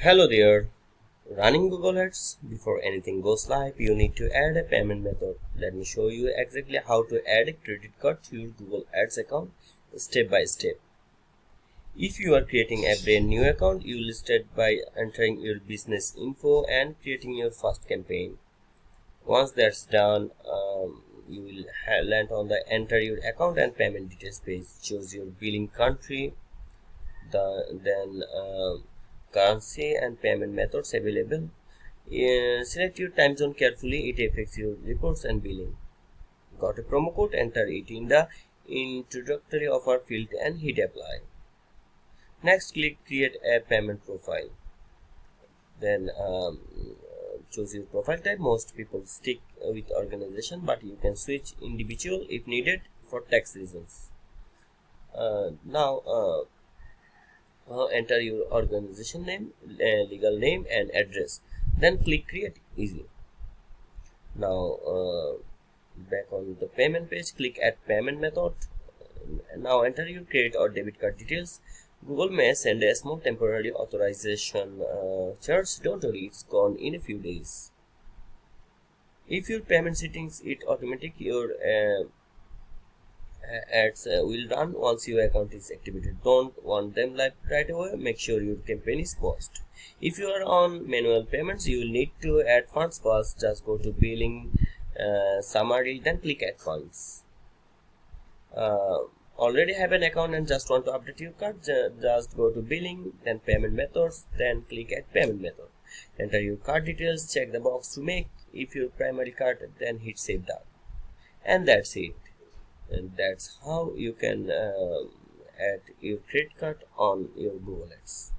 Hello there. Running Google Ads. Before anything goes live, you need to add a payment method. Let me show you exactly how to add a credit card to your Google Ads account step by step. If you are creating a brand new account, you will start by entering your business info and creating your first campaign. Once that's done, you will land on the enter your account and payment details page. Choose your billing country, then currency and payment methods available. Select your time zone carefully, it affects your reports and billing. Got a promo code, enter it in the introductory offer field and hit apply. Next, click create a payment profile. Then choose your profile type. Most people stick with organization, but you can switch individual if needed for tax reasons. Now enter your organization name, legal name and address, then click create. Easy. Now back on the payment page, click add payment method. Now enter your credit or debit card details. Google may send a small temporary authorization charge. Don't worry, it's gone in a few days. If your payment settings it automatic, your ads will run once your account is activated. Don't want them live right away. Make sure your campaign is paused. If you are on manual payments, you will need to add funds first. Just go to billing summary, then click add funds. Already have an account and just want to update your card, just go to billing, then payment methods, then click add payment method. Enter your card details, check the box to make if your primary card, then hit save done. And that's it. And that's how you can add your credit card on your Google Ads.